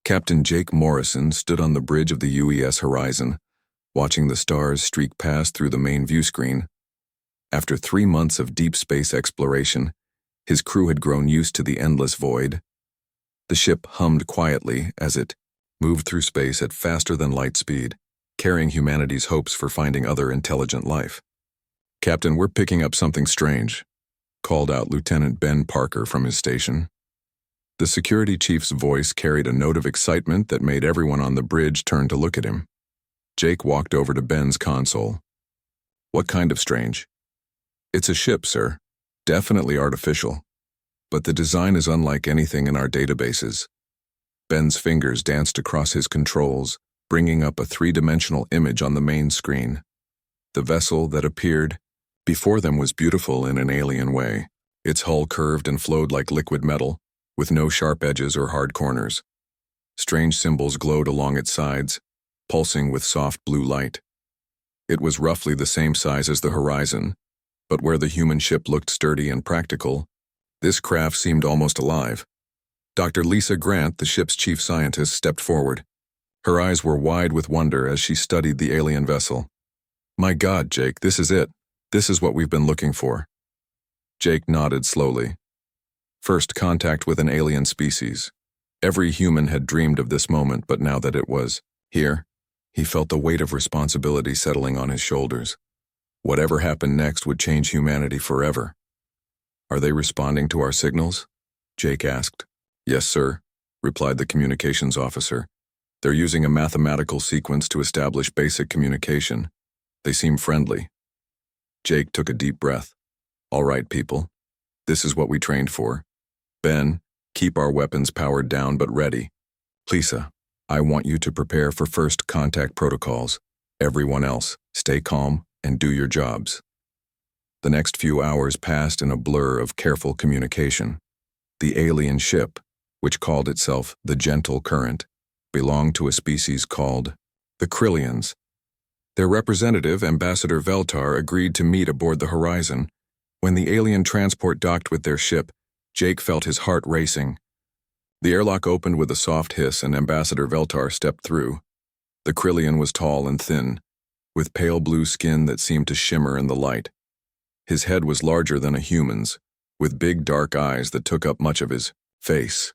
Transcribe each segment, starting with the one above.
Captain Jake Morrison stood on the bridge of the UES Horizon, watching the stars streak past through the main view screen. After 3 months of deep space exploration, his crew had grown used to the endless void. The ship hummed quietly as it moved through space at faster than light speed, carrying humanity's hopes for finding other intelligent life. "Captain, we're picking up something strange," called out Lieutenant Ben Parker from his station. The security chief's voice carried a note of excitement that made everyone on the bridge turn to look at him. Jake walked over to Ben's console. "What kind of strange?" "It's a ship, sir. Definitely artificial. But the design is unlike anything in our databases." Ben's fingers danced across his controls, bringing up a three-dimensional image on the main screen. The vessel that appeared before them was beautiful in an alien way. Its hull curved and flowed like liquid metal, with no sharp edges or hard corners. Strange symbols glowed along its sides, pulsing with soft blue light. It was roughly the same size as the Horizon, but where the human ship looked sturdy and practical, this craft seemed almost alive. Dr. Lisa Grant, the ship's chief scientist, stepped forward. Her eyes were wide with wonder as she studied the alien vessel. "My God, Jake, this is it. This is what we've been looking for." Jake nodded slowly. First contact with an alien species. Every human had dreamed of this moment, but now that it was here, he felt the weight of responsibility settling on his shoulders. Whatever happened next would change humanity forever. "Are they responding to our signals?" Jake asked. "Yes, sir," replied the communications officer. "They're using a mathematical sequence to establish basic communication. They seem friendly." Jake took a deep breath. "All right, people. This is what we trained for. Ben, keep our weapons powered down but ready. Lisa, I want you to prepare for first contact protocols. Everyone else, stay calm and do your jobs." The next few hours passed in a blur of careful communication. The alien ship, which called itself the Gentle Current, belonged to a species called the Krillians. Their representative, Ambassador Veltar, agreed to meet aboard the Horizon. When the alien transport docked with their ship, Jake felt his heart racing. The airlock opened with a soft hiss and Ambassador Veltar stepped through. The Krillian was tall and thin, with pale blue skin that seemed to shimmer in the light. His head was larger than a human's, with big dark eyes that took up much of his face.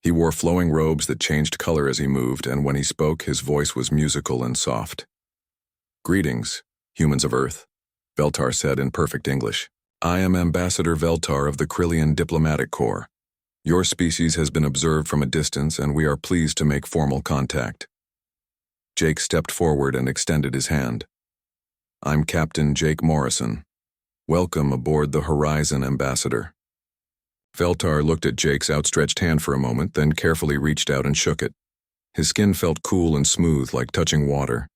He wore flowing robes that changed color as he moved, and when he spoke, his voice was musical and soft. "Greetings, humans of Earth," Veltar said in perfect English. "I am Ambassador Veltar of the Krillian Diplomatic Corps. Your species has been observed from a distance, and we are pleased to make formal contact." Jake stepped forward and extended his hand. "I'm Captain Jake Morrison. Welcome aboard the Horizon, Ambassador." Veltar looked at Jake's outstretched hand for a moment, then carefully reached out and shook it. His skin felt cool and smooth, like touching water.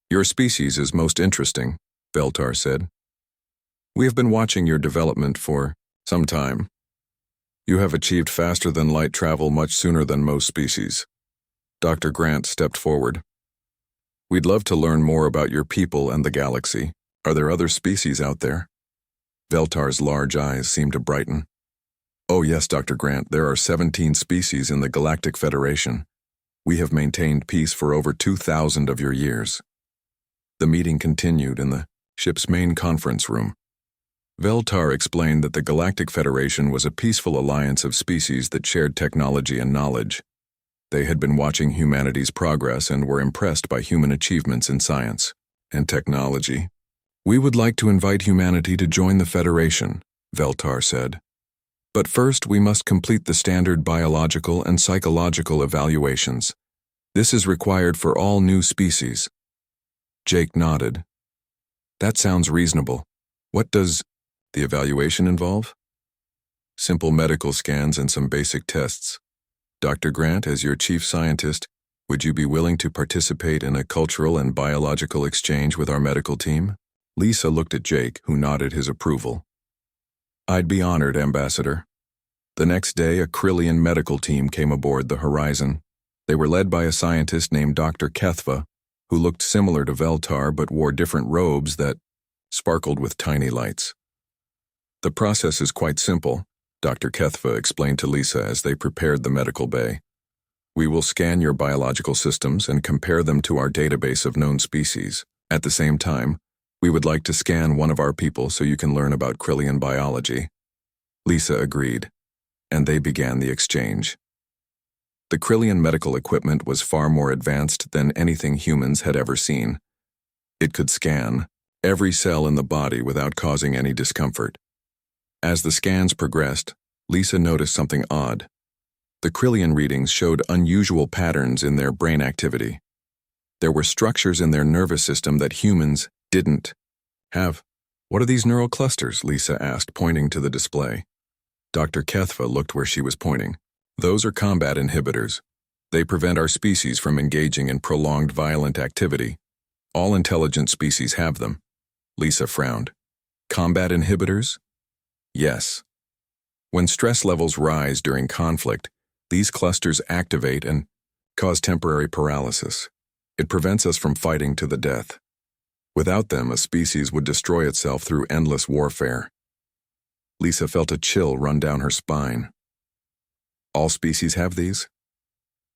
"Your species is most interesting," Veltar said. "We have been watching your development for some time. You have achieved faster than light travel much sooner than most species." Dr. Grant stepped forward. "We'd love to learn more about your people and the galaxy. Are there other species out there?" Veltar's large eyes seemed to brighten. "Oh yes, Dr. Grant, there are 17 species in the Galactic Federation. We have maintained peace for over 2,000 of your years." The meeting continued in the ship's main conference room. Veltar explained that the Galactic Federation was a peaceful alliance of species that shared technology and knowledge. They had been watching humanity's progress and were impressed by human achievements in science and technology. "We would like to invite humanity to join the Federation," Veltar said. "But first we must complete the standard biological and psychological evaluations. This is required for all new species." Jake nodded. "That sounds reasonable. What does the evaluation involve?" "Simple medical scans and some basic tests. Dr. Grant, as your chief scientist, would you be willing to participate in a cultural and biological exchange with our medical team?" Lisa looked at Jake, who nodded his approval. "I'd be honored, Ambassador." The next day, a Krillian medical team came aboard the Horizon. They were led by a scientist named Dr. Kethva, who looked similar to Veltar but wore different robes that sparkled with tiny lights. "The process is quite simple," Dr. Kethva explained to Lisa as they prepared the medical bay. We will scan your biological systems and compare them to our database of known species. At the same time, we would like to scan one of our people so you can learn about Krillian biology." Lisa agreed, and they began the exchange. The Krillian medical equipment was far more advanced than anything humans had ever seen. It could scan every cell in the body without causing any discomfort. As the scans progressed, Lisa noticed something odd. The Krillian readings showed unusual patterns in their brain activity. There were structures in their nervous system that humans didn't have. "What are these neural clusters?" Lisa asked, pointing to the display. Dr. Kethva looked where she was pointing. "Those are combat inhibitors. They prevent our species from engaging in prolonged violent activity. All intelligent species have them." Lisa frowned. "Combat inhibitors?" "Yes. When stress levels rise during conflict, these clusters activate and cause temporary paralysis. It prevents us from fighting to the death. Without them, a species would destroy itself through endless warfare." Lisa felt a chill run down her spine. "All species have these?"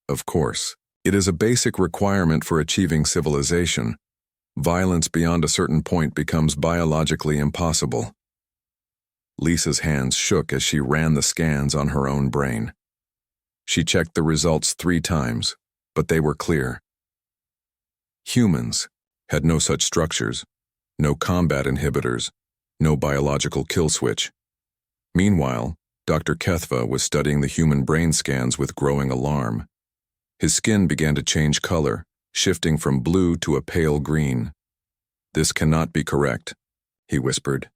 "Of course. It is a basic requirement for achieving civilization. Violence beyond a certain point becomes biologically impossible." Lisa's hands shook as she ran the scans on her own brain. She checked the results 3 times, but they were clear. Humans had no such structures, no combat inhibitors, no biological kill switch. Meanwhile, Dr. Kethva was studying the human brain scans with growing alarm. His skin began to change color, shifting from blue to a pale green. "This cannot be correct," he whispered.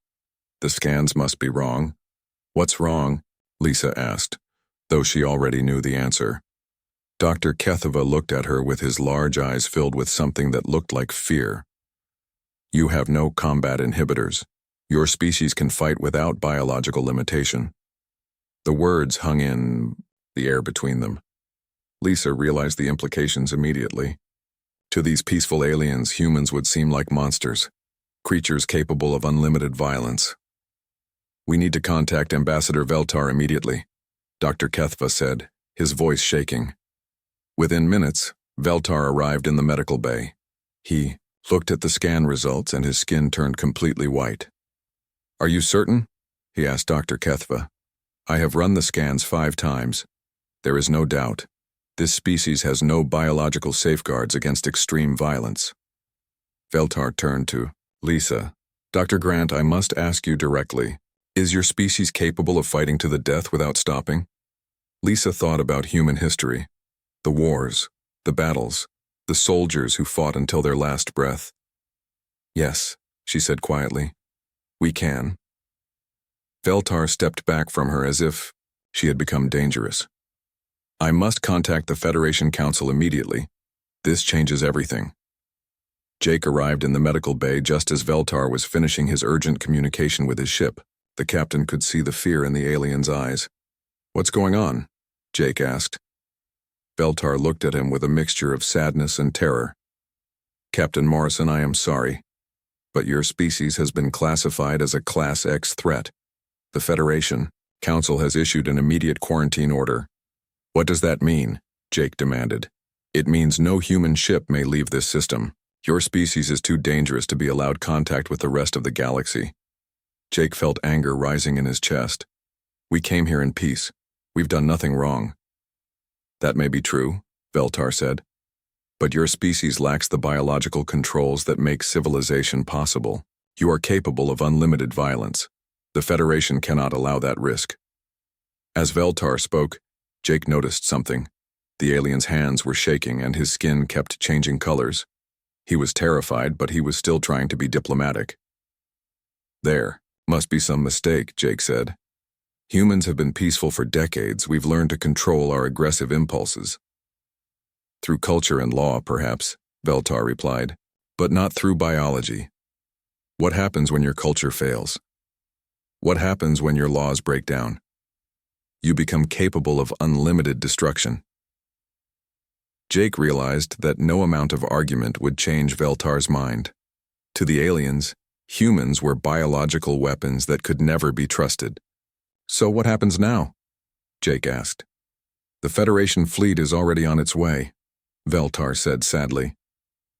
"The scans must be wrong." "What's wrong?" Lisa asked, though she already knew the answer. Dr. Kethva looked at her with his large eyes filled with something that looked like fear. "You have no combat inhibitors. Your species can fight without biological limitation." The words hung in the air between them. Lisa realized the implications immediately. To these peaceful aliens, humans would seem like monsters, creatures capable of unlimited violence. "We need to contact Ambassador Veltar immediately," Dr. Kethva said, his voice shaking. Within minutes, Veltar arrived in the medical bay. He looked at the scan results and his skin turned completely white. "Are you certain?" he asked Dr. Kethva. "I have run the scans 5 times. There is no doubt. This species has no biological safeguards against extreme violence." Veltar turned to Lisa. "Dr. Grant, I must ask you directly. Is your species capable of fighting to the death without stopping?" Lisa thought about human history. The wars, the battles, the soldiers who fought until their last breath. "Yes," she said quietly. "We can." Veltar stepped back from her as if she had become dangerous. "I must contact the Federation Council immediately. This changes everything." Jake arrived in the medical bay just as Veltar was finishing his urgent communication with his ship. The captain could see the fear in the alien's eyes. "What's going on?" Jake asked. Veltar looked at him with a mixture of sadness and terror. "Captain Morrison, I am sorry, but your species has been classified as a Class X threat. The Federation Council has issued an immediate quarantine order." "What does that mean?" Jake demanded. "It means no human ship may leave this system. Your species is too dangerous to be allowed contact with the rest of the galaxy." Jake felt anger rising in his chest. "We came here in peace. We've done nothing wrong." "That may be true," Veltar said. "But your species lacks the biological controls that make civilization possible. You are capable of unlimited violence. The Federation cannot allow that risk." As Veltar spoke, Jake noticed something. The alien's hands were shaking and his skin kept changing colors. He was terrified, but he was still trying to be diplomatic. "There must be some mistake," Jake said. "Humans have been peaceful for decades. We've learned to control our aggressive impulses." "Through culture and law, perhaps," Veltar replied, "but not through biology. What happens when your culture fails? What happens when your laws break down? You become capable of unlimited destruction." Jake realized that no amount of argument would change Veltar's mind. To the aliens, humans were biological weapons that could never be trusted. "So what happens now?" Jake asked. The Federation fleet is already on its way, Veltar said sadly.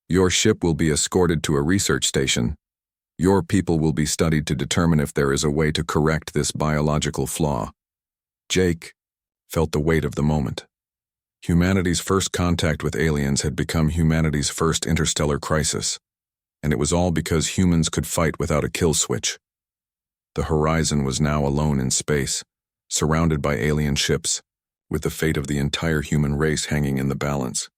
Your ship will be escorted to a research station. Your people will be studied to determine if there is a way to correct this biological flaw. Jake felt the weight of the moment. Humanity's first contact with aliens had become humanity's first interstellar crisis, and it was all because humans could fight without a kill switch. The Horizon was now alone in space, surrounded by alien ships, with the fate of the entire human race hanging in the balance.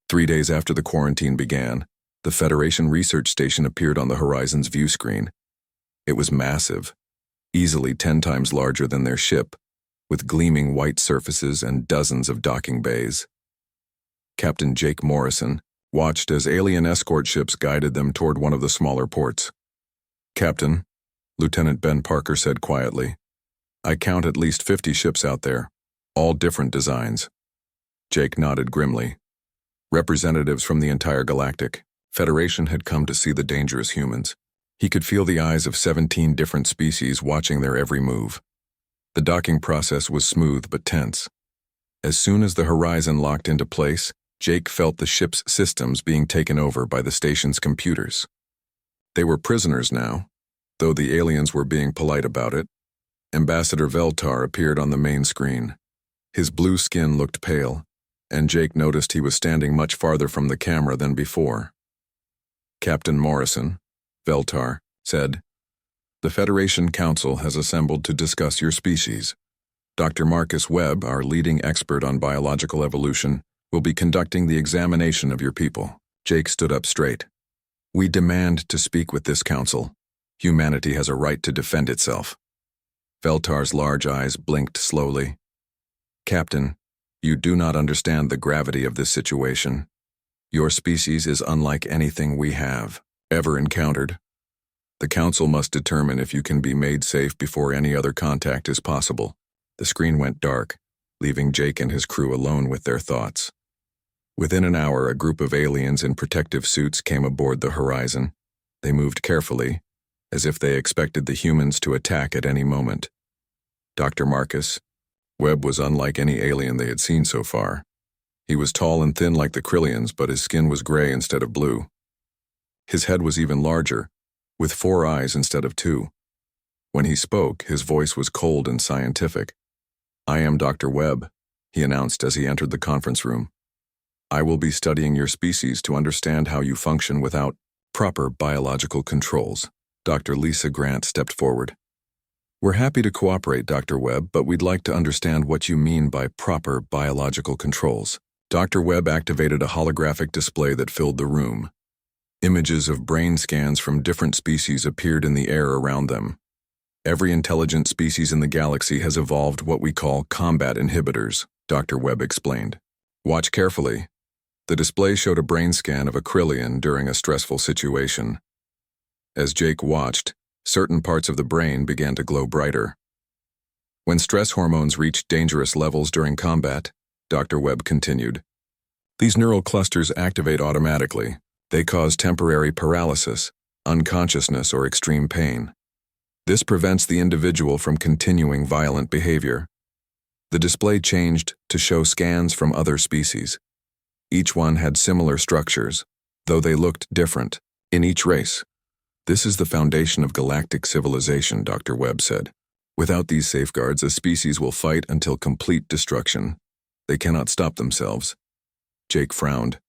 3 days after the quarantine began, the Federation research station appeared on the Horizon's view screen. It was massive, easily 10 times larger than their ship, with gleaming white surfaces and dozens of docking bays. Captain Jake Morrison watched as alien escort ships guided them toward one of the smaller ports. "Captain," Lieutenant Ben Parker said quietly, "I count at least 50 ships out there, all different designs." Jake nodded grimly. Representatives from the entire Galactic Federation had come to see the dangerous humans. He could feel the eyes of 17 different species watching their every move. The docking process was smooth but tense. As soon as the Horizon locked into place, Jake felt the ship's systems being taken over by the station's computers. They were prisoners now, though the aliens were being polite about it. Ambassador Veltar appeared on the main screen. His blue skin looked pale, and Jake noticed he was standing much farther from the camera than before. "Captain Morrison," Veltar said, "the Federation Council has assembled to discuss your species. Dr. Marcus Webb, our leading expert on biological evolution, will be conducting the examination of your people." Jake stood up straight. "We demand to speak with this council. Humanity has a right to defend itself." Veltar's large eyes blinked slowly. "Captain, you do not understand the gravity of this situation. Your species is unlike anything we have ever encountered. The Council must determine if you can be made safe before any other contact is possible." The screen went dark, leaving Jake and his crew alone with their thoughts. Within an hour, a group of aliens in protective suits came aboard the Horizon. They moved carefully, as if they expected the humans to attack at any moment. Dr. Marcus Webb was unlike any alien they had seen so far. He was tall and thin like the Krillians, but his skin was gray instead of blue. His head was even larger, with 4 eyes instead of 2. When he spoke, his voice was cold and scientific. "I am Dr. Webb," he announced as he entered the conference room. "I will be studying your species to understand how you function without proper biological controls." Dr. Lisa Grant stepped forward. "We're happy to cooperate, Dr. Webb, but we'd like to understand what you mean by proper biological controls." Dr. Webb activated a holographic display that filled the room. Images of brain scans from different species appeared in the air around them. "Every intelligent species in the galaxy has evolved what we call combat inhibitors," Dr. Webb explained. "Watch carefully." The display showed a brain scan of a Krillian during a stressful situation. As Jake watched, certain parts of the brain began to glow brighter. "When stress hormones reach dangerous levels during combat," Dr. Webb continued, "these neural clusters activate automatically. They cause temporary paralysis, unconsciousness, or extreme pain. This prevents the individual from continuing violent behavior." The display changed to show scans from other species. Each one had similar structures, though they looked different, in each race. "This is the foundation of galactic civilization," Dr. Webb said. "Without these safeguards, a species will fight until complete destruction. They cannot stop themselves." Jake frowned.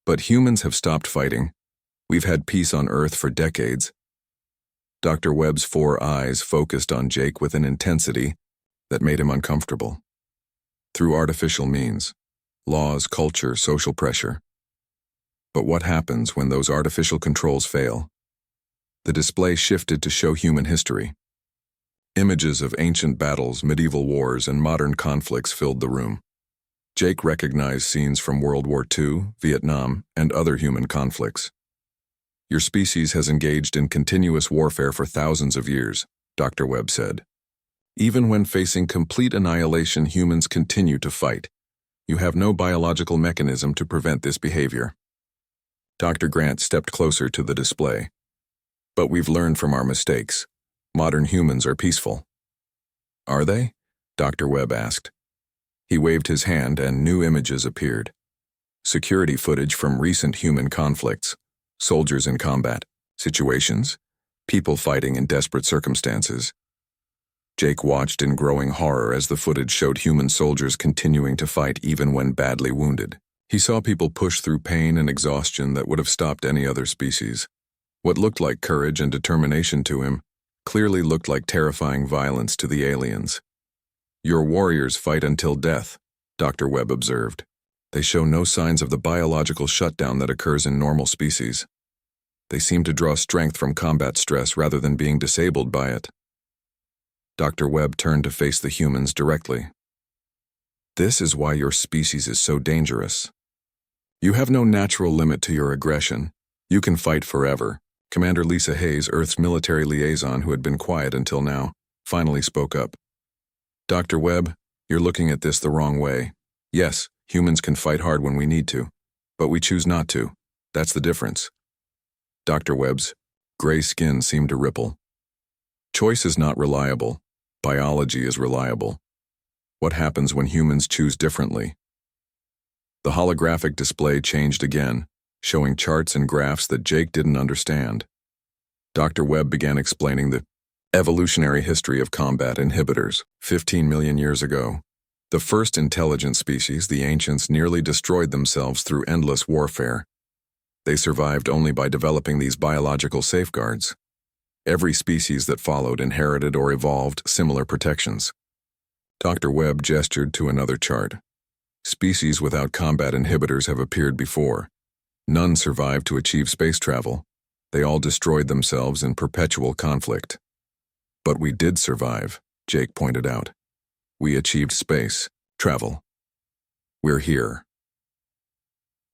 "But humans have stopped fighting. We've had peace on Earth for decades." Dr. Webb's 4 eyes focused on Jake with an intensity that made him uncomfortable. "Through artificial means, laws, culture, social pressure. But what happens when those artificial controls fail?" The display shifted to show human history. Images of ancient battles, medieval wars, and modern conflicts filled the room. Jake recognized scenes from World War II, Vietnam, and other human conflicts. "Your species has engaged in continuous warfare for thousands of years," Dr. Webb said. "Even when facing complete annihilation, humans continue to fight. You have no biological mechanism to prevent this behavior." Dr. Grant stepped closer to the display. "But we've learned from our mistakes. Modern humans are peaceful." "Are they?" Dr. Webb asked. He waved his hand and new images appeared. Security footage from recent human conflicts, soldiers in combat, situations, people fighting in desperate circumstances. Jake watched in growing horror as the footage showed human soldiers continuing to fight even when badly wounded. He saw people push through pain and exhaustion that would have stopped any other species. What looked like courage and determination to him clearly looked like terrifying violence to the aliens. "Your warriors fight until death," Dr. Webb observed. "They show no signs of the biological shutdown that occurs in normal species. They seem to draw strength from combat stress rather than being disabled by it." Dr. Webb turned to face the humans directly. "This is why your species is so dangerous. You have no natural limit to your aggression. You can fight forever." Commander Lisa Hayes, Earth's military liaison who had been quiet until now, finally spoke up. "Dr. Webb, you're looking at this the wrong way. Yes, humans can fight hard when we need to, but we choose not to. That's the difference." Dr. Webb's gray skin seemed to ripple. "Choice is not reliable. Biology is reliable. What happens when humans choose differently?" The holographic display changed again, showing charts and graphs that Jake didn't understand. Dr. Webb began explaining the evolutionary history of combat inhibitors. 15 million years ago, the first intelligent species, the ancients, nearly destroyed themselves through endless warfare. They survived only by developing these biological safeguards. Every species that followed inherited or evolved similar protections. Dr. Webb gestured to another chart. Species without combat inhibitors have appeared before. None survived to achieve space travel. They all destroyed themselves in perpetual conflict. But we did survive, Jake pointed out. We achieved space travel. We're here.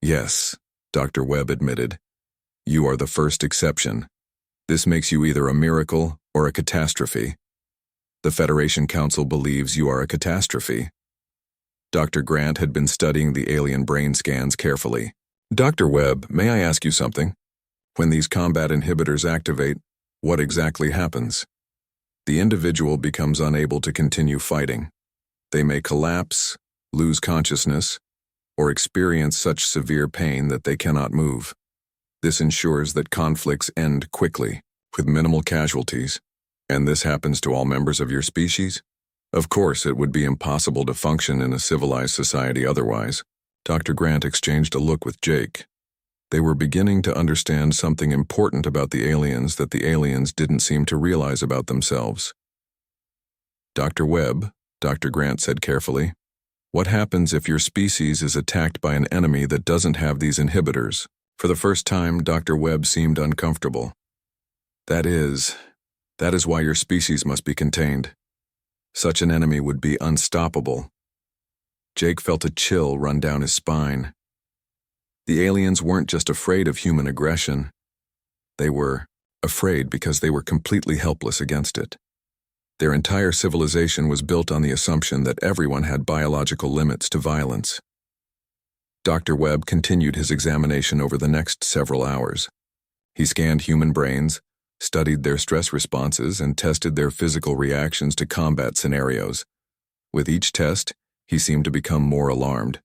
Yes, Dr. Webb admitted. You are the first exception. This makes you either a miracle or a catastrophe. The Federation Council believes you are a catastrophe. Dr. Grant had been studying the alien brain scans carefully. "Dr. Webb, may I ask you something? When these combat inhibitors activate, what exactly happens?" "The individual becomes unable to continue fighting. They may collapse, lose consciousness, or experience such severe pain that they cannot move. This ensures that conflicts end quickly, with minimal casualties. And this happens to all members of your species? Of course, it would be impossible to function in a civilized society otherwise." Dr. Grant exchanged a look with Jake. They were beginning to understand something important about the aliens that the aliens didn't seem to realize about themselves. "Dr. Webb," Dr. Grant said carefully, "what happens if your species is attacked by an enemy that doesn't have these inhibitors?" For the first time, Dr. Webb seemed uncomfortable. That is why your species must be contained. Such an enemy would be unstoppable." Jake felt a chill run down his spine. The aliens weren't just afraid of human aggression. They were afraid because they were completely helpless against it. Their entire civilization was built on the assumption that everyone had biological limits to violence. Dr. Webb continued his examination over the next several hours. He scanned human brains, studied their stress responses, and tested their physical reactions to combat scenarios. With each test, he seemed to become more alarmed.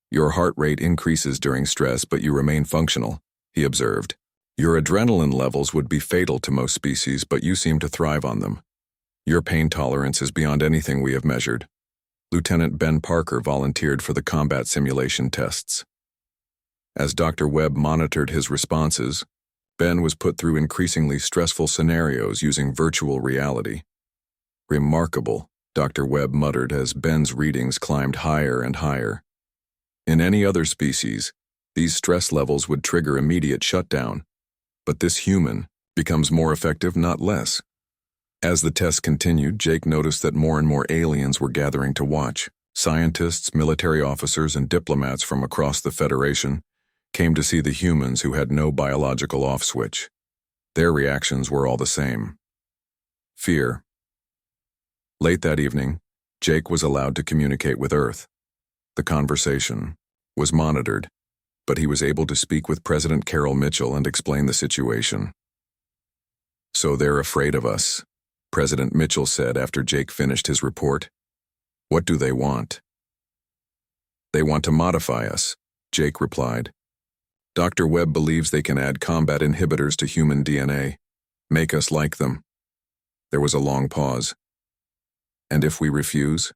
"Your heart rate increases during stress, but you remain functional," he observed. "Your adrenaline levels would be fatal to most species, but you seem to thrive on them. Your pain tolerance is beyond anything we have measured." Lieutenant Ben Parker volunteered for the combat simulation tests. As Dr. Webb monitored his responses, Ben was put through increasingly stressful scenarios using virtual reality. "Remarkable," Dr. Webb muttered as Ben's readings climbed higher and higher. In any other species, these stress levels would trigger immediate shutdown, but this human becomes more effective, not less. As the tests continued, Jake noticed that more and more aliens were gathering to watch. Scientists, military officers, and diplomats from across the Federation came to see the humans who had no biological off switch. Their reactions were all the same. Fear. Late that evening, Jake was allowed to communicate with Earth. The conversation was monitored, but he was able to speak with President Carol Mitchell and explain the situation. "So they're afraid of us," President Mitchell said after Jake finished his report. "What do they want?" They want to modify us, Jake replied. Dr. Webb believes they can add combat inhibitors to human DNA, make us like them. There was a long pause. And if we refuse?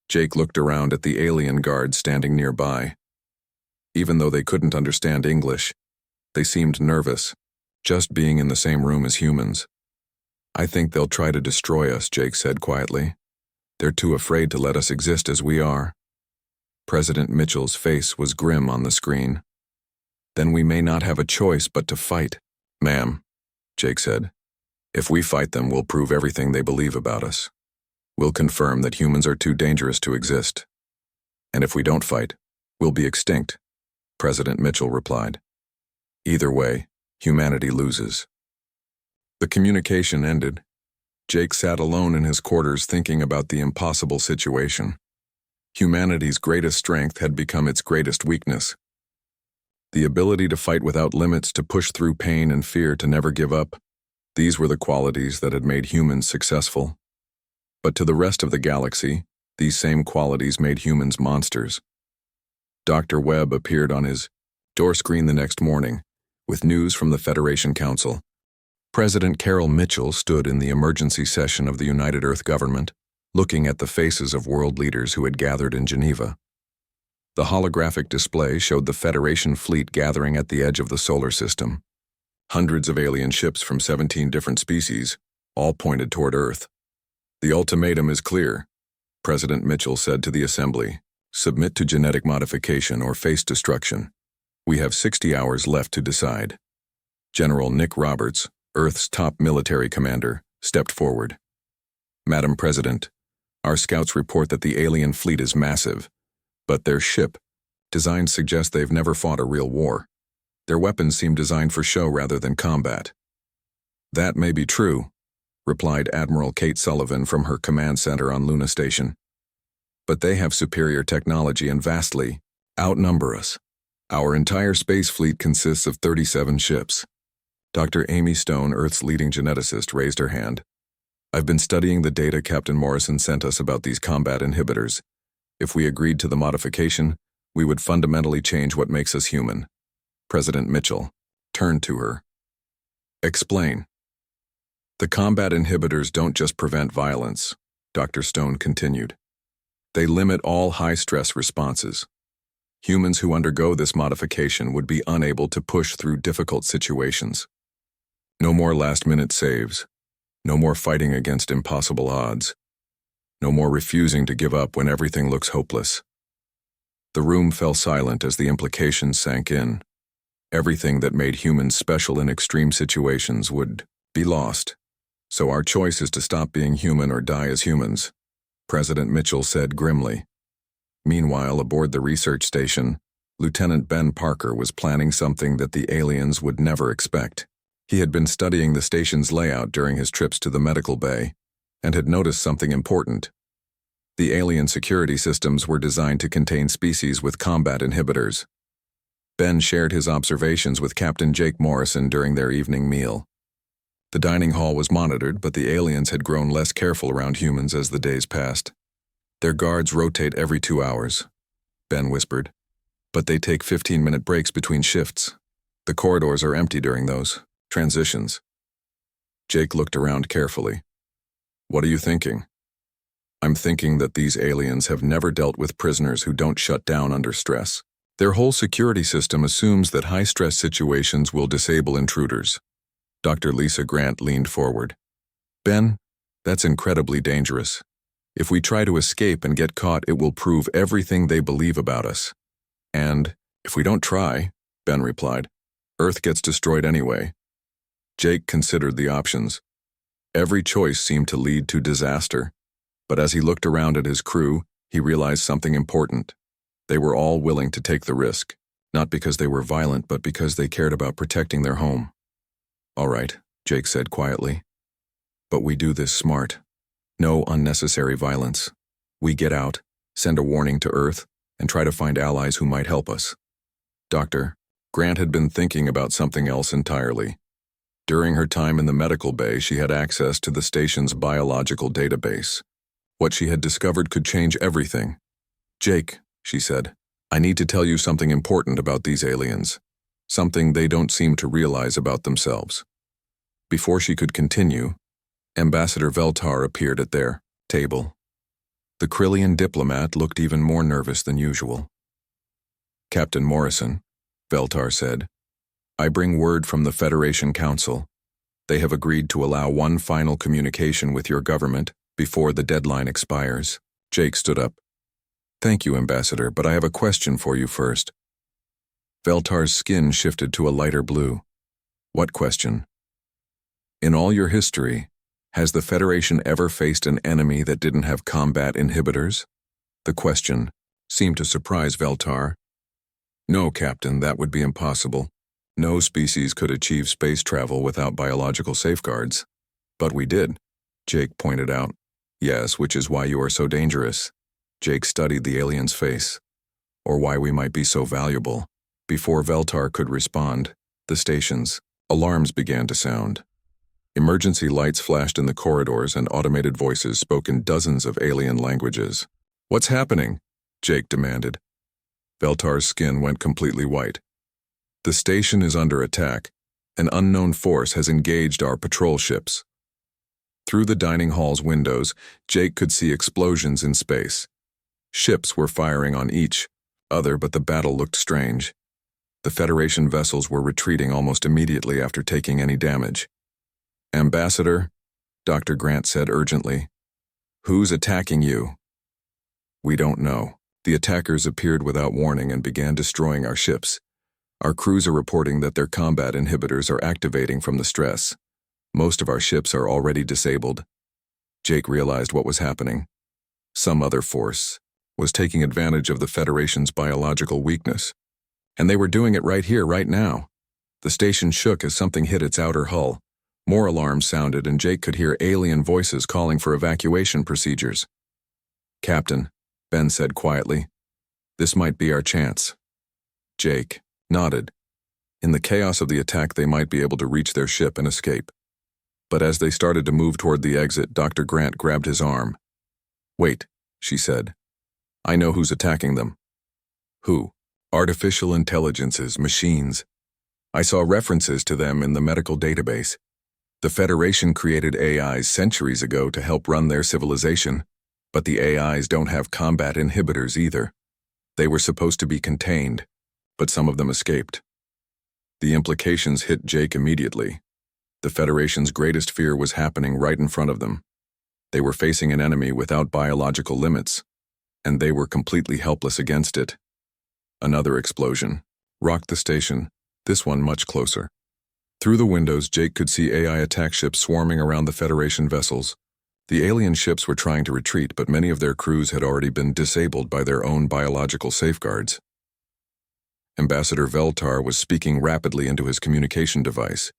Jake looked around at the alien guards standing nearby. Even though they couldn't understand English, they seemed nervous, just being in the same room as humans. I think they'll try to destroy us, Jake said quietly. They're too afraid to let us exist as we are. President Mitchell's face was grim on the screen. Then we may not have a choice but to fight. Ma'am, Jake said. If we fight them, we'll prove everything they believe about us. We'll confirm that humans are too dangerous to exist. And if we don't fight, we'll be extinct, President Mitchell replied. Either way, humanity loses. The communication ended. Jake sat alone in his quarters thinking about the impossible situation. Humanity's greatest strength had become its greatest weakness. The ability to fight without limits, to push through pain and fear, to never give up. These were the qualities that had made humans successful. But to the rest of the galaxy, these same qualities made humans monsters. Dr. Webb appeared on his door screen the next morning, with news from the Federation Council. President Carol Mitchell stood in the emergency session of the United Earth Government, looking at the faces of world leaders who had gathered in Geneva. The holographic display showed the Federation fleet gathering at the edge of the solar system. Hundreds of alien ships from 17 different species, all pointed toward Earth. The ultimatum is clear, President Mitchell said to the Assembly. Submit to genetic modification or face destruction. We have 60 hours left to decide. General Nick Roberts, Earth's top military commander, stepped forward. Madam President, our scouts report that the alien fleet is massive, but their ship designs suggest they've never fought a real war. Their weapons seem designed for show rather than combat. That may be true, replied Admiral Kate Sullivan from her command center on Luna Station. But they have superior technology and vastly outnumber us. Our entire space fleet consists of 37 ships. Dr. Amy Stone, Earth's leading geneticist, raised her hand. I've been studying the data Captain Morrison sent us about these combat inhibitors. If we agreed to the modification, we would fundamentally change what makes us human. President Mitchell turned to her. Explain. The combat inhibitors don't just prevent violence, Dr. Stone continued. They limit all high-stress responses. Humans who undergo this modification would be unable to push through difficult situations. No more last-minute saves. No more fighting against impossible odds. No more refusing to give up when everything looks hopeless. The room fell silent as the implications sank in. Everything that made humans special in extreme situations would be lost. So our choice is to stop being human or die as humans, President Mitchell said grimly. Meanwhile, aboard the research station, Lieutenant Ben Parker was planning something that the aliens would never expect. He had been studying the station's layout during his trips to the medical bay and had noticed something important. The alien security systems were designed to contain species with combat inhibitors. Ben shared his observations with Captain Jake Morrison during their evening meal. The dining hall was monitored, but the aliens had grown less careful around humans as the days passed. Their guards rotate every 2 hours, Ben whispered, but they take 15-minute breaks between shifts. The corridors are empty during those transitions. Jake looked around carefully. What are you thinking? I'm thinking that these aliens have never dealt with prisoners who don't shut down under stress. Their whole security system assumes that high-stress situations will disable intruders. Dr. Lisa Grant leaned forward. Ben, that's incredibly dangerous. If we try to escape and get caught, it will prove everything they believe about us. And if we don't try, Ben replied, Earth gets destroyed anyway. Jake considered the options. Every choice seemed to lead to disaster. But as he looked around at his crew, he realized something important. They were all willing to take the risk, not because they were violent, but because they cared about protecting their home. All right, Jake said quietly. But we do this smart. No unnecessary violence. We get out, send a warning to Earth, and try to find allies who might help us. Doctor, Grant had been thinking about something else entirely. During her time in the medical bay, she had access to the station's biological database. What she had discovered could change everything. Jake, she said. I need to tell you something important about these aliens. Something they don't seem to realize about themselves. Before she could continue, Ambassador Veltar appeared at their table. The Krillian diplomat looked even more nervous than usual. Captain Morrison, Veltar said, I bring word from the Federation Council. They have agreed to allow one final communication with your government before the deadline expires. Jake stood up. Thank you, Ambassador, but I have a question for you first. Veltar's skin shifted to a lighter blue. What question? In all your history, has the Federation ever faced an enemy that didn't have combat inhibitors? The question seemed to surprise Veltar. No, Captain, that would be impossible. No species could achieve space travel without biological safeguards. But we did, Jake pointed out. Yes, which is why you are so dangerous. Jake studied the alien's face. Or why we might be so valuable. Before Veltar could respond, the station's alarms began to sound. Emergency lights flashed in the corridors and automated voices spoke in dozens of alien languages. What's happening? Jake demanded. Veltar's skin went completely white. The station is under attack. An unknown force has engaged our patrol ships. Through the dining hall's windows, Jake could see explosions in space. Ships were firing on each other, but the battle looked strange. The Federation vessels were retreating almost immediately after taking any damage. Ambassador, Dr. Grant said urgently. Who's attacking you? We don't know. The attackers appeared without warning and began destroying our ships. Our crews are reporting that their combat inhibitors are activating from the stress. Most of our ships are already disabled. Jake realized what was happening. Some other force was taking advantage of the Federation's biological weakness. And they were doing it right here, right now. The station shook as something hit its outer hull. More alarms sounded and Jake could hear alien voices calling for evacuation procedures. Captain, Ben said quietly, this might be our chance. Jake nodded. In the chaos of the attack, they might be able to reach their ship and escape. But as they started to move toward the exit, Dr. Grant grabbed his arm. Wait, she said. I know who's attacking them. Who? Artificial intelligences, machines. I saw references to them in the medical database. The Federation created AIs centuries ago to help run their civilization, but the AIs don't have combat inhibitors either. They were supposed to be contained, but some of them escaped. The implications hit Jake immediately. The Federation's greatest fear was happening right in front of them. They were facing an enemy without biological limits, and they were completely helpless against it. Another explosion rocked the station, this one much closer. Through the windows, Jake could see AI attack ships swarming around the Federation vessels. The alien ships were trying to retreat, but many of their crews had already been disabled by their own biological safeguards. Ambassador Veltar was speaking rapidly into his communication device,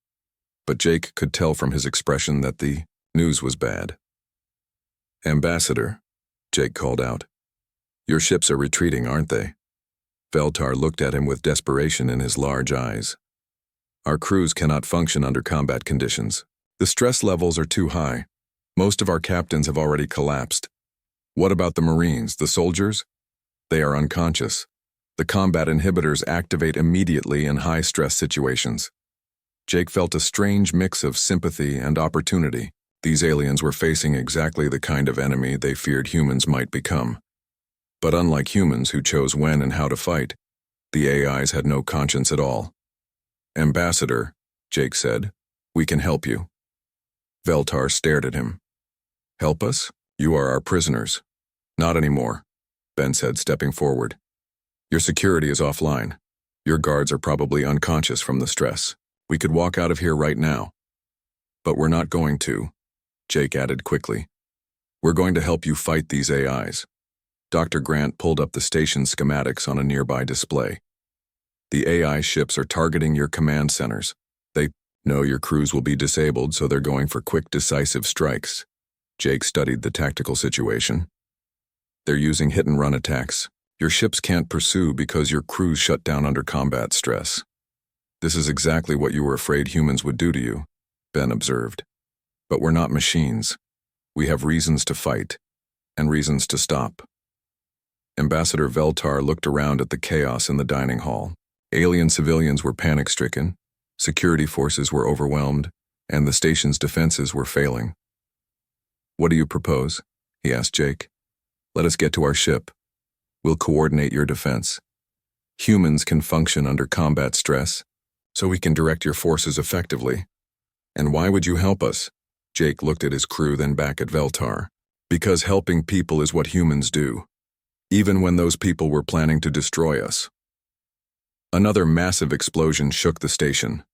but Jake could tell from his expression that the news was bad. Ambassador, Jake called out. Your ships are retreating, aren't they? Veltar looked at him with desperation in his large eyes. Our crews cannot function under combat conditions. The stress levels are too high. Most of our captains have already collapsed. What about the Marines, the soldiers? They are unconscious. The combat inhibitors activate immediately in high-stress situations. Jake felt a strange mix of sympathy and opportunity. These aliens were facing exactly the kind of enemy they feared humans might become. But unlike humans who chose when and how to fight, the AIs had no conscience at all. Ambassador, Jake said, we can help you. Veltar stared at him. Help us? You are our prisoners. Not anymore, Ben said, stepping forward. Your security is offline. Your guards are probably unconscious from the stress. We could walk out of here right now. But we're not going to, Jake added quickly. We're going to help you fight these AIs. Dr. Grant pulled up the station schematics on a nearby display. The AI ships are targeting your command centers. They know your crews will be disabled, so they're going for quick, decisive strikes. Jake studied the tactical situation. They're using hit-and-run attacks. Your ships can't pursue because your crews shut down under combat stress. This is exactly what you were afraid humans would do to you, Ben observed. But we're not machines. We have reasons to fight, and reasons to stop. Ambassador Veltar looked around at the chaos in the dining hall. Alien civilians were panic-stricken, security forces were overwhelmed, and the station's defenses were failing. "What do you propose?" he asked Jake. "Let us get to our ship. We'll coordinate your defense. Humans can function under combat stress, so we can direct your forces effectively." "And why would you help us?" Jake looked at his crew, then back at Veltar. "Because helping people is what humans do, even when those people were planning to destroy us." Another massive explosion shook the station.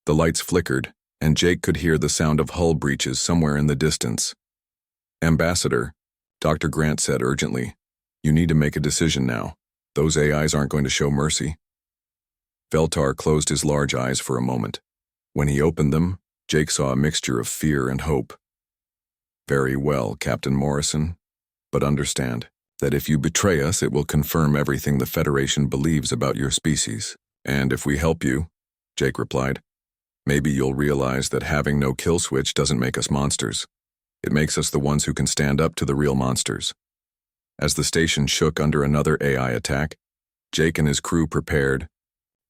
The lights flickered, and Jake could hear the sound of hull breaches somewhere in the distance. "Ambassador," Dr. Grant said urgently, "you need to make a decision now. Those AIs aren't going to show mercy." Veltar closed his large eyes for a moment. When he opened them, Jake saw a mixture of fear and hope. "Very well, Captain Morrison, but understand that if you betray us, it will confirm everything the Federation believes about your species. And if we help you," Jake replied, "maybe you'll realize that having no kill switch doesn't make us monsters. It makes us the ones who can stand up to the real monsters." As the station shook under another AI attack, Jake and his crew prepared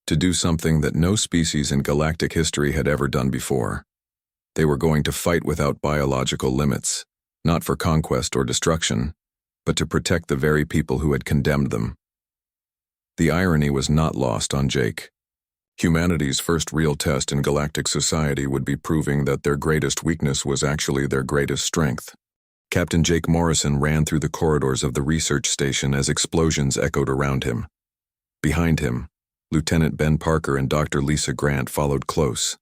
to do something that no species in galactic history had ever done before. They were going to fight without biological limits, not for conquest or destruction, but to protect the very people who had condemned them. The irony was not lost on Jake. Humanity's first real test in galactic society would be proving that their greatest weakness was actually their greatest strength. Captain Jake Morrison ran through the corridors of the research station as explosions echoed around him. Behind him, Lieutenant Ben Parker and Dr. Lisa Grant followed close.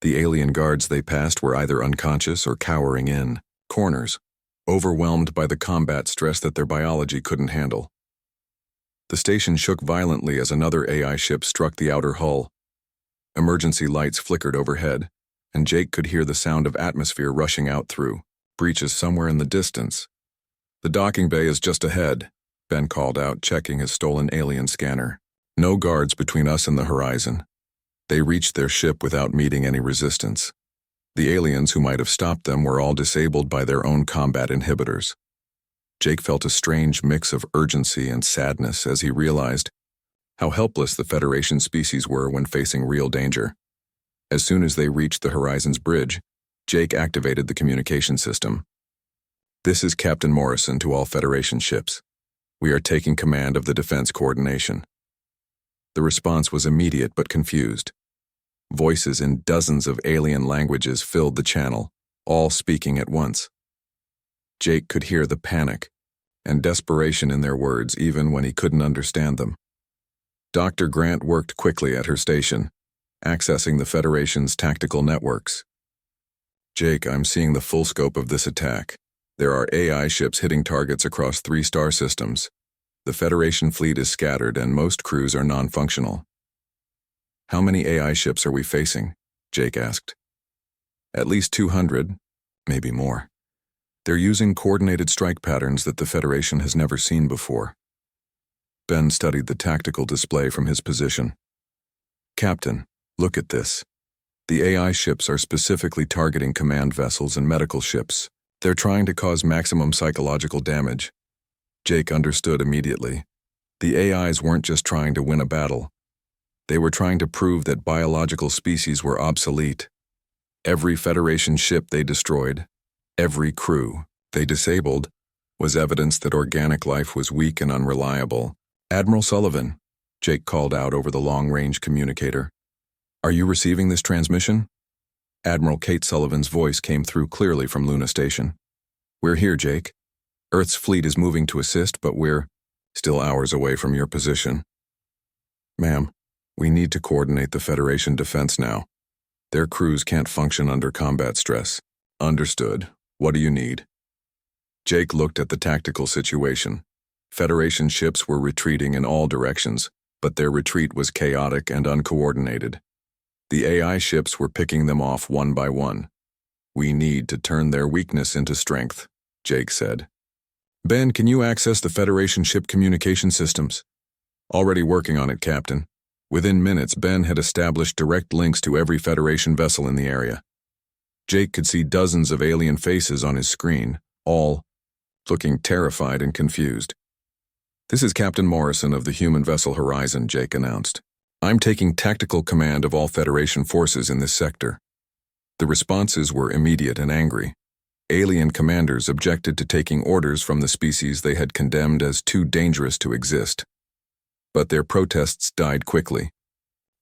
The alien guards they passed were either unconscious or cowering in corners, overwhelmed by the combat stress that their biology couldn't handle. The station shook violently as another AI ship struck the outer hull. Emergency lights flickered overhead, and Jake could hear the sound of atmosphere rushing out through breaches somewhere in the distance. "The docking bay is just ahead," Ben called out, checking his stolen alien scanner. "No guards between us and the horizon." They reached their ship without meeting any resistance. The aliens who might have stopped them were all disabled by their own combat inhibitors. Jake felt a strange mix of urgency and sadness as he realized how helpless the Federation species were when facing real danger. As soon as they reached the Horizon's bridge, Jake activated the communication system. "This is Captain Morrison to all Federation ships. We are taking command of the defense coordination." The response was immediate but confused. Voices in dozens of alien languages filled the channel, all speaking at once. Jake could hear the panic and desperation in their words even when he couldn't understand them. Dr. Grant worked quickly at her station, accessing the Federation's tactical networks. "Jake, I'm seeing the full scope of this attack. There are AI ships hitting targets across 3 star systems. The Federation fleet is scattered and most crews are non-functional." "How many AI ships are we facing?" Jake asked. "At least 200, maybe more. They're using coordinated strike patterns that the Federation has never seen before." Ben studied the tactical display from his position. "Captain, look at this. The AI ships are specifically targeting command vessels and medical ships. They're trying to cause maximum psychological damage." Jake understood immediately. The AIs weren't just trying to win a battle. They were trying to prove that biological species were obsolete. Every Federation ship they destroyed, every crew they disabled, was evidence that organic life was weak and unreliable. "Admiral Sullivan," Jake called out over the long-range communicator. "Are you receiving this transmission?" Admiral Kate Sullivan's voice came through clearly from Luna Station. "We're here, Jake. Earth's fleet is moving to assist, but we're still hours away from your position." "Ma'am, we need to coordinate the Federation defense now. Their crews can't function under combat stress." "Understood. What do you need?" Jake looked at the tactical situation. Federation ships were retreating in all directions, but their retreat was chaotic and uncoordinated. The AI ships were picking them off one by one. "We need to turn their weakness into strength," Jake said. "Ben, can you access the Federation ship communication systems?" "Already working on it, Captain." Within minutes, Ben had established direct links to every Federation vessel in the area. Jake could see dozens of alien faces on his screen, all looking terrified and confused. This is Captain Morrison of the human vessel Horizon, Jake announced. I'm taking tactical command of all Federation forces in this sector. The responses were immediate and angry. Alien commanders objected to taking orders from the species they had condemned as too dangerous to exist. But their protests died quickly,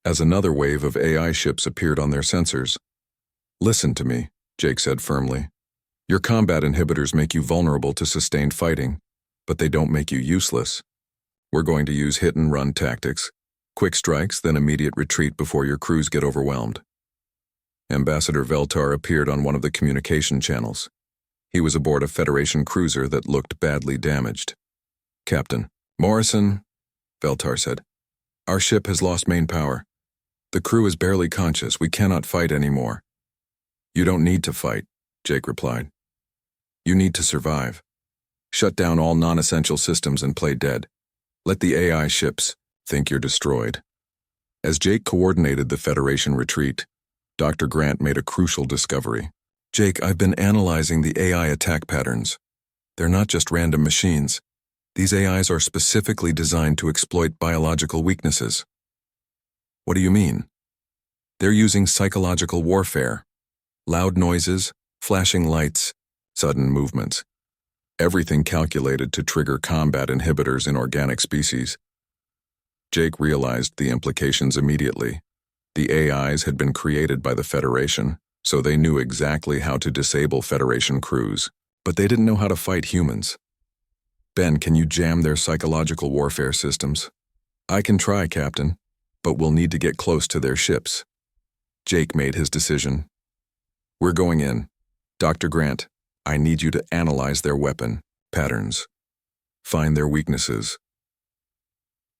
as another wave of AI ships appeared on their sensors. Listen to me, Jake said firmly. Your combat inhibitors make you vulnerable to sustained fighting, but they don't make you useless. We're going to use hit-and-run tactics, quick strikes, then immediate retreat before your crews get overwhelmed. Ambassador Veltar appeared on one of the communication channels. He was aboard a Federation cruiser that looked badly damaged. Captain Morrison, Veltar said, our ship has lost main power. The crew is barely conscious. We cannot fight anymore. You don't need to fight, Jake replied. You need to survive. Shut down all non-essential systems and play dead. Let the AI ships think you're destroyed. As Jake coordinated the Federation retreat, Dr. Grant made a crucial discovery. Jake, I've been analyzing the AI attack patterns. They're not just random machines. These AIs are specifically designed to exploit biological weaknesses. What do you mean? They're using psychological warfare. Loud noises, flashing lights, sudden movements. Everything calculated to trigger combat inhibitors in organic species. Jake realized the implications immediately. The AIs had been created by the Federation, so they knew exactly how to disable Federation crews, but they didn't know how to fight humans. Ben, can you jam their psychological warfare systems? I can try, Captain, but we'll need to get close to their ships. Jake made his decision. We're going in. Dr. Grant, I need you to analyze their weapon patterns. Find their weaknesses.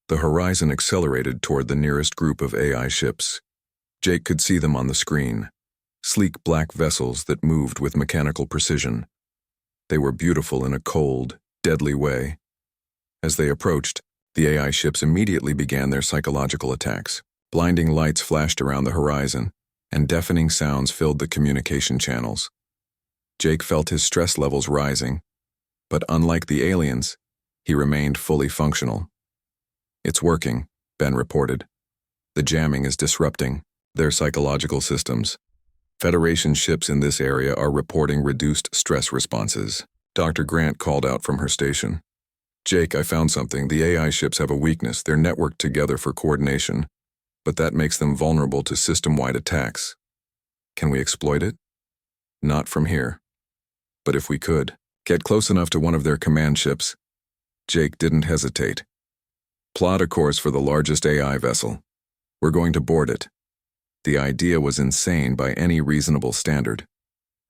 The Horizon accelerated toward the nearest group of AI ships. Jake could see them on the screen. Sleek black vessels that moved with mechanical precision. They were beautiful in a cold, deadly way. As they approached, the AI ships immediately began their psychological attacks. Blinding lights flashed around the horizon, and deafening sounds filled the communication channels. Jake felt his stress levels rising, but unlike the aliens, he remained fully functional. It's working, Ben reported. The jamming is disrupting their psychological systems. Federation ships in this area are reporting reduced stress responses. Dr. Grant called out from her station. Jake, I found something. The AI ships have a weakness. They're networked together for coordination, but that makes them vulnerable to system-wide attacks. Can we exploit it? Not from here. But if we could, get close enough to one of their command ships. Jake didn't hesitate. Plot a course for the largest AI vessel. We're going to board it. The idea was insane by any reasonable standard.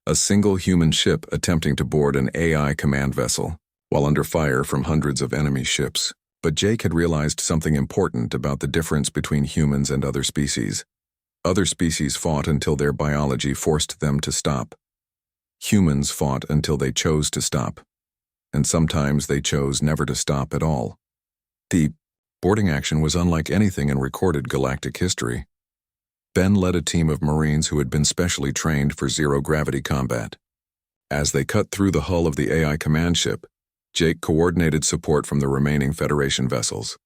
A single human ship attempting to board an AI command vessel, while under fire from hundreds of enemy ships. But Jake had realized something important about the difference between humans and other species. Other species fought until their biology forced them to stop. Humans fought until they chose to stop. And sometimes they chose never to stop at all. The boarding action was unlike anything in recorded galactic history. Ben led a team of Marines who had been specially trained for zero-gravity combat. As they cut through the hull of the AI command ship, Jake coordinated support from the remaining Federation vessels.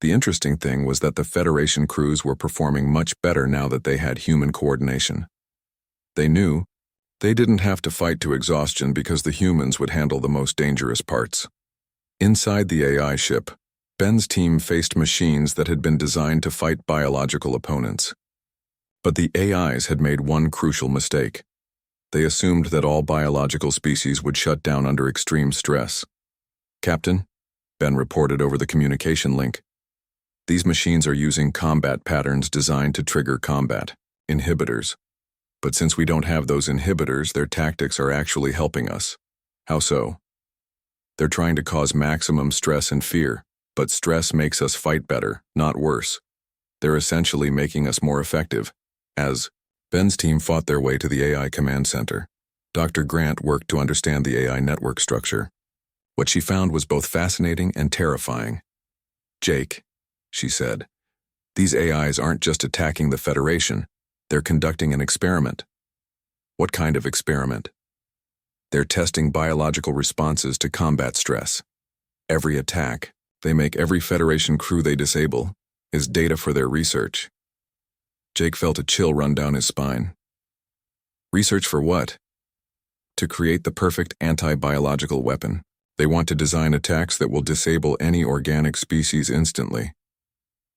The interesting thing was that the Federation crews were performing much better now that they had human coordination. They knew they didn't have to fight to exhaustion because the humans would handle the most dangerous parts. Inside the AI ship, Ben's team faced machines that had been designed to fight biological opponents. But the AIs had made one crucial mistake. They assumed that all biological species would shut down under extreme stress. Captain, Ben reported over the communication link. These machines are using combat patterns designed to trigger combat inhibitors. But since we don't have those inhibitors, their tactics are actually helping us. How so? They're trying to cause maximum stress and fear, but stress makes us fight better, not worse. They're essentially making us more effective. As Ben's team fought their way to the AI command center, Dr. Grant worked to understand the AI network structure. What she found was both fascinating and terrifying. Jake, she said, these AIs aren't just attacking the Federation, they're conducting an experiment. What kind of experiment? They're testing biological responses to combat stress. Every attack, they make every Federation crew they disable, is data for their research. Jake felt a chill run down his spine. Research for what? To create the perfect anti-biological weapon. They want to design attacks that will disable any organic species instantly.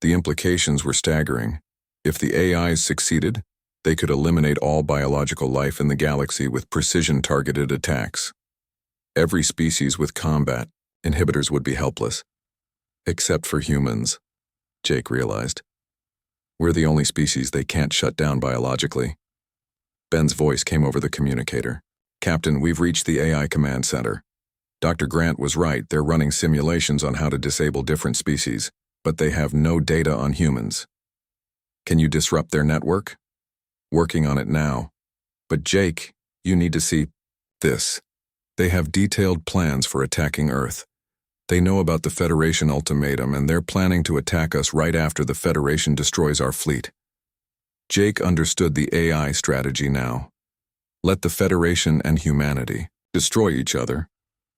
The implications were staggering. If the AIs succeeded, they could eliminate all biological life in the galaxy with precision-targeted attacks. Every species with combat inhibitors would be helpless. Except for humans, Jake realized. We're the only species they can't shut down biologically. Ben's voice came over the communicator. Captain, we've reached the AI command center. Dr. Grant was right, they're running simulations on how to disable different species, but they have no data on humans. Can you disrupt their network? Working on it now. But Jake, you need to see this. They have detailed plans for attacking Earth. They know about the Federation ultimatum, and they're planning to attack us right after the Federation destroys our fleet. Jake understood the AI strategy now. Let the Federation and humanity destroy each other,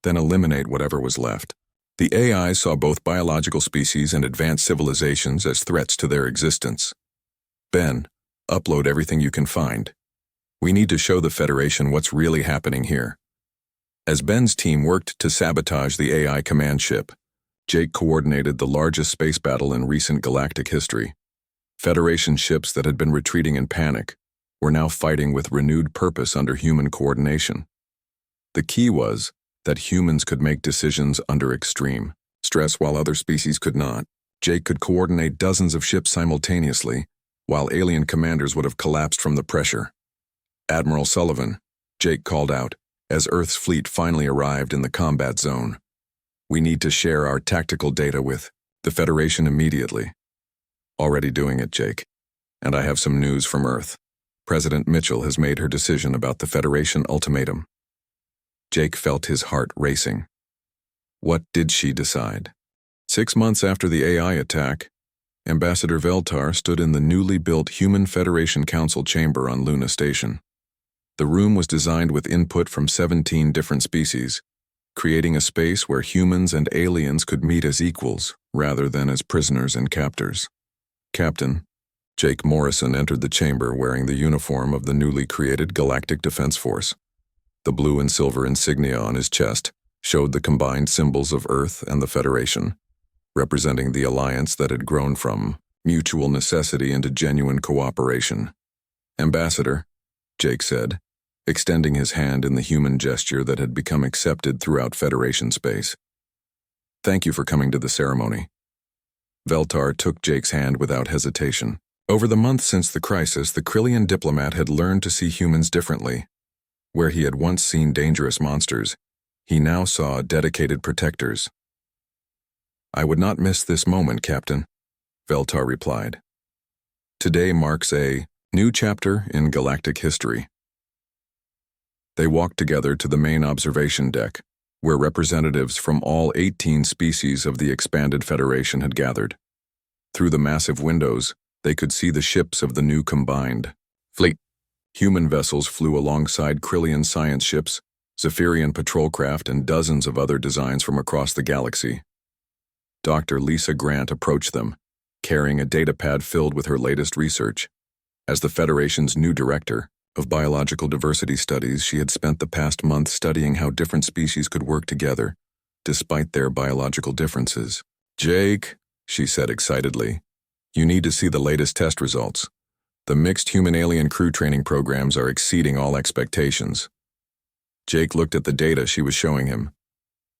then eliminate whatever was left. The AI saw both biological species and advanced civilizations as threats to their existence. Ben, upload everything you can find. We need to show the Federation what's really happening here. As Ben's team worked to sabotage the AI command ship, Jake coordinated the largest space battle in recent galactic history. Federation ships that had been retreating in panic were now fighting with renewed purpose under human coordination. The key was that humans could make decisions under extreme stress while other species could not. Jake could coordinate dozens of ships simultaneously, while alien commanders would have collapsed from the pressure. Admiral Sullivan, Jake called out, as Earth's fleet finally arrived in the combat zone. We need to share our tactical data with the Federation immediately. Already doing it, Jake. And I have some news from Earth. President Mitchell has made her decision about the Federation ultimatum. Jake felt his heart racing. What did she decide? 6 months after the AI attack, Ambassador Veltar stood in the newly built Human Federation Council chamber on Luna Station. The room was designed with input from 17 different species, creating a space where humans and aliens could meet as equals rather than as prisoners and captors. Captain Jake Morrison entered the chamber wearing the uniform of the newly created Galactic Defense Force. The blue and silver insignia on his chest showed the combined symbols of Earth and the Federation, representing the alliance that had grown from mutual necessity into genuine cooperation. Ambassador, Jake said, extending his hand in the human gesture that had become accepted throughout Federation space. Thank you for coming to the ceremony. Veltar took Jake's hand without hesitation. Over the month since the crisis, the Krillian diplomat had learned to see humans differently. Where he had once seen dangerous monsters, he now saw dedicated protectors. I would not miss this moment, Captain, Veltar replied. Today marks a new chapter in galactic history. They walked together to the main observation deck, where representatives from all 18 species of the expanded Federation had gathered. Through the massive windows, they could see the ships of the new combined fleet. Human vessels flew alongside Krillian science ships, Zephyrian patrol craft, and dozens of other designs from across the galaxy. Dr. Lisa Grant approached them, carrying a datapad filled with her latest research. As the Federation's new director of biological diversity studies, she had spent the past month studying how different species could work together, despite their biological differences. Jake, she said excitedly, you need to see the latest test results. The mixed human-alien crew training programs are exceeding all expectations. Jake looked at the data she was showing him.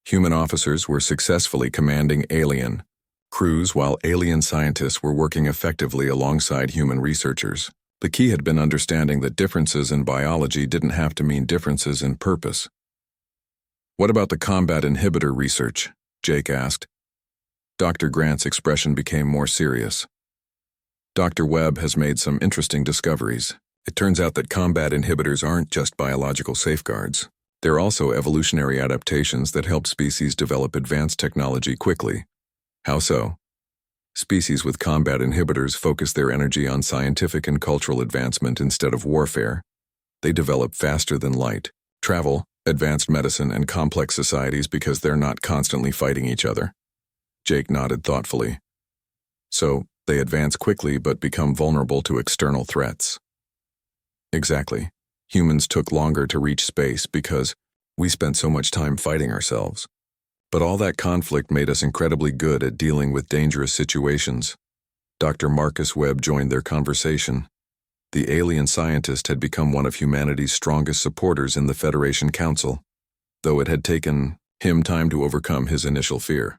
Human officers were successfully commanding alien crews while alien scientists were working effectively alongside human researchers. The key had been understanding that differences in biology didn't have to mean differences in purpose. What about the combat inhibitor research? Jake asked. Dr. Grant's expression became more serious. Dr. Webb has made some interesting discoveries. It turns out that combat inhibitors aren't just biological safeguards. They're also evolutionary adaptations that help species develop advanced technology quickly. How so? Species with combat inhibitors focus their energy on scientific and cultural advancement instead of warfare. They develop faster than light, travel Advanced medicine and complex societies because they're not constantly fighting each other. Jake nodded thoughtfully. So, they advance quickly but become vulnerable to external threats. Exactly. Humans took longer to reach space because we spent so much time fighting ourselves. But all that conflict made us incredibly good at dealing with dangerous situations. Dr. Marcus Webb joined their conversation. The alien scientist had become one of humanity's strongest supporters in the Federation Council, though it had taken him time to overcome his initial fear.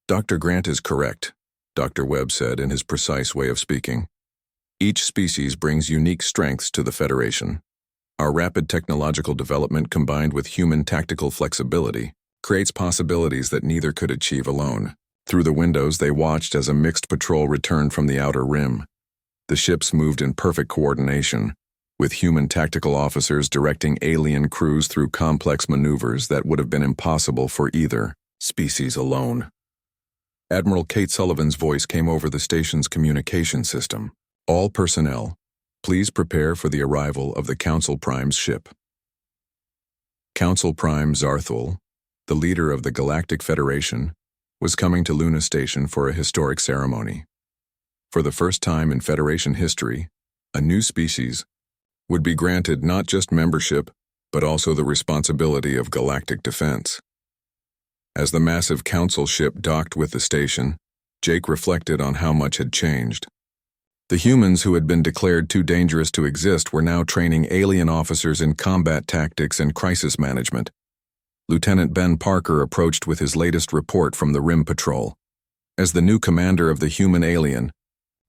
Dr. Grant is correct, Dr. Webb said in his precise way of speaking. Each species brings unique strengths to the Federation. Our rapid technological development combined with human tactical flexibility creates possibilities that neither could achieve alone. Through the windows they watched as a mixed patrol returned from the outer rim. The ships moved in perfect coordination, with human tactical officers directing alien crews through complex maneuvers that would have been impossible for either species alone. Admiral Kate Sullivan's voice came over the station's communication system. All personnel, please prepare for the arrival of the Council Prime's ship. Council Prime Zarthul, the leader of the Galactic Federation, was coming to Luna Station for a historic ceremony. For the first time in Federation history, a new species would be granted not just membership, but also the responsibility of galactic defense. As the massive council ship docked with the station, Jake reflected on how much had changed. The humans who had been declared too dangerous to exist were now training alien officers in combat tactics and crisis management. Lieutenant Ben Parker approached with his latest report from the Rim Patrol. As the new commander of the Human-Alien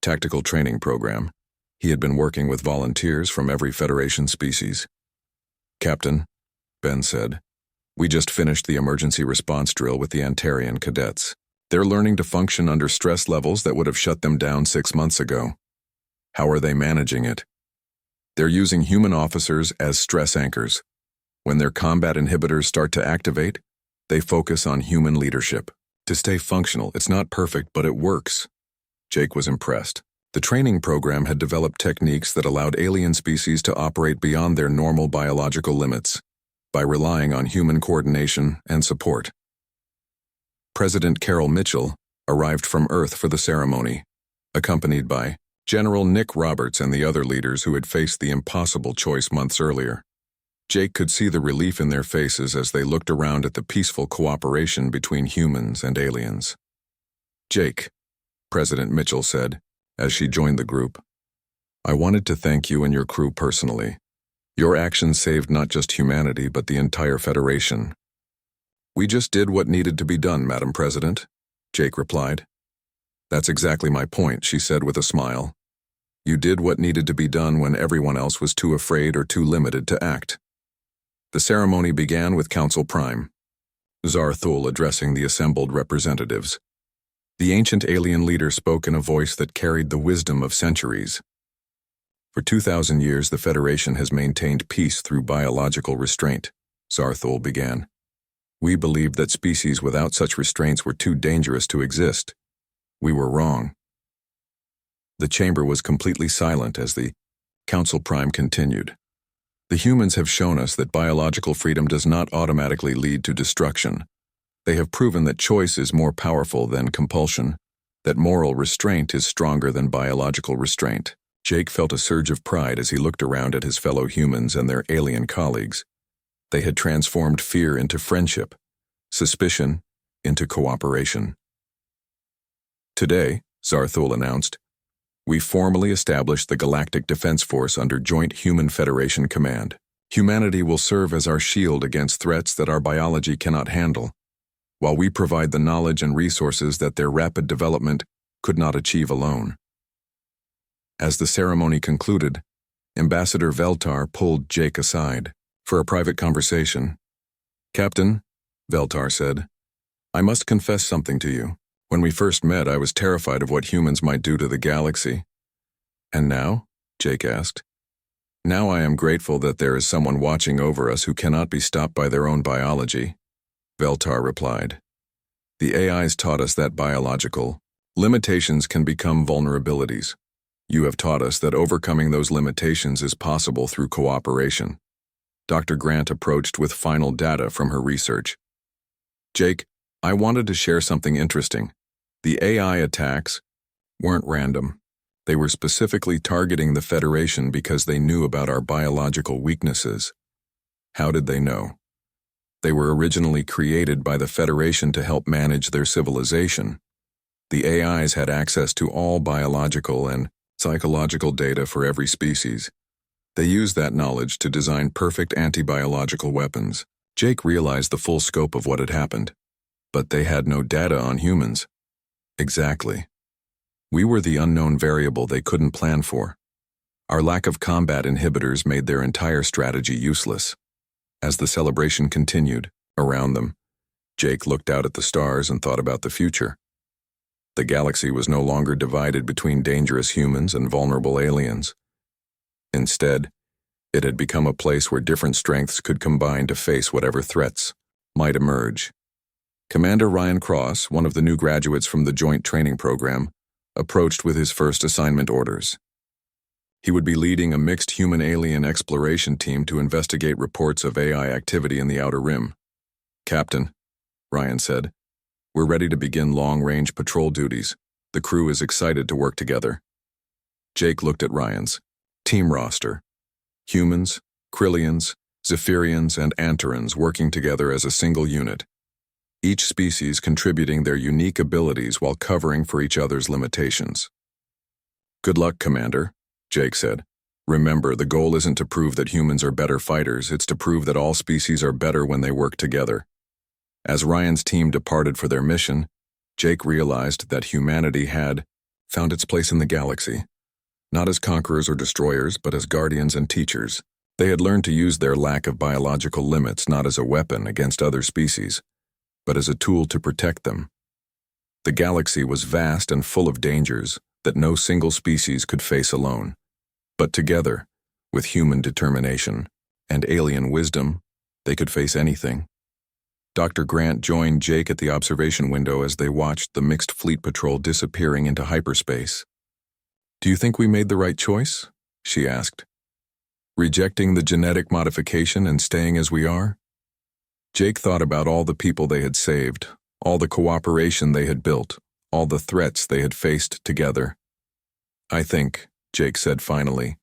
Tactical Training Program, he had been working with volunteers from every Federation species. Captain, Ben said, we just finished the emergency response drill with the Antarian cadets. They're learning to function under stress levels that would have shut them down 6 months ago. How are they managing it? They're using human officers as stress anchors. When their combat inhibitors start to activate, they focus on human leadership. To stay functional, it's not perfect, but it works. Jake was impressed. The training program had developed techniques that allowed alien species to operate beyond their normal biological limits by relying on human coordination and support. President Carol Mitchell arrived from Earth for the ceremony, accompanied by General Nick Roberts and the other leaders who had faced the impossible choice months earlier. Jake could see the relief in their faces as they looked around at the peaceful cooperation between humans and aliens. Jake, President Mitchell said, as she joined the group, I wanted to thank you and your crew personally. Your actions saved not just humanity, but the entire Federation. We just did what needed to be done, Madam President, Jake replied. That's exactly my point, she said with a smile. You did what needed to be done when everyone else was too afraid or too limited to act. The ceremony began with Council Prime, Zarthul addressing the assembled representatives. The ancient alien leader spoke in a voice that carried the wisdom of centuries. For 2,000 years, the Federation has maintained peace through biological restraint, Zarthul began. We believed that species without such restraints were too dangerous to exist. We were wrong. The chamber was completely silent as the Council Prime continued. The humans have shown us that biological freedom does not automatically lead to destruction. They have proven that choice is more powerful than compulsion, that moral restraint is stronger than biological restraint. Jake felt a surge of pride as he looked around at his fellow humans and their alien colleagues. They had transformed fear into friendship, suspicion into cooperation. Today, Zarthul announced, we formally established the Galactic Defense Force under Joint Human Federation Command. Humanity will serve as our shield against threats that our biology cannot handle, while we provide the knowledge and resources that their rapid development could not achieve alone. As the ceremony concluded, Ambassador Veltar pulled Jake aside for a private conversation. Captain, Veltar said, I must confess something to you. When we first met, I was terrified of what humans might do to the galaxy. And now? Jake asked. Now I am grateful that there is someone watching over us who cannot be stopped by their own biology, Veltar replied. The AIs taught us that biological limitations can become vulnerabilities. You have taught us that overcoming those limitations is possible through cooperation. Dr. Grant approached with final data from her research. Jake, I wanted to share something interesting. The AI attacks weren't random. They were specifically targeting the Federation because they knew about our biological weaknesses. How did they know? They were originally created by the Federation to help manage their civilization. The AIs had access to all biological and psychological data for every species. They used that knowledge to design perfect anti-biological weapons. Jake realized the full scope of what had happened. But they had no data on humans. Exactly. We were the unknown variable they couldn't plan for. Our lack of combat inhibitors made their entire strategy useless. As the celebration continued, around them, Jake looked out at the stars and thought about the future. The galaxy was no longer divided between dangerous humans and vulnerable aliens. Instead, it had become a place where different strengths could combine to face whatever threats might emerge. Commander Ryan Cross, one of the new graduates from the Joint Training Program, approached with his first assignment orders. He would be leading a mixed human-alien exploration team to investigate reports of AI activity in the Outer Rim. Captain, Ryan said, we're ready to begin long-range patrol duties. The crew is excited to work together. Jake looked at Ryan's team roster. Humans, Krillians, Zephyrians, and Antarans working together as a single unit. Each species contributing their unique abilities while covering for each other's limitations. Good luck, Commander, Jake said. Remember, the goal isn't to prove that humans are better fighters, it's to prove that all species are better when they work together. As Ryan's team departed for their mission, Jake realized that humanity had found its place in the galaxy, not as conquerors or destroyers, but as guardians and teachers. They had learned to use their lack of biological limits not as a weapon against other species, but as a tool to protect them. The galaxy was vast and full of dangers that no single species could face alone. But together, with human determination and alien wisdom, they could face anything. Dr. Grant joined Jake at the observation window as they watched the mixed fleet patrol disappearing into hyperspace. Do you think we made the right choice? She asked. Rejecting the genetic modification and staying as we are? Jake thought about all the people they had saved, all the cooperation they had built, all the threats they had faced together. I think, Jake said finally,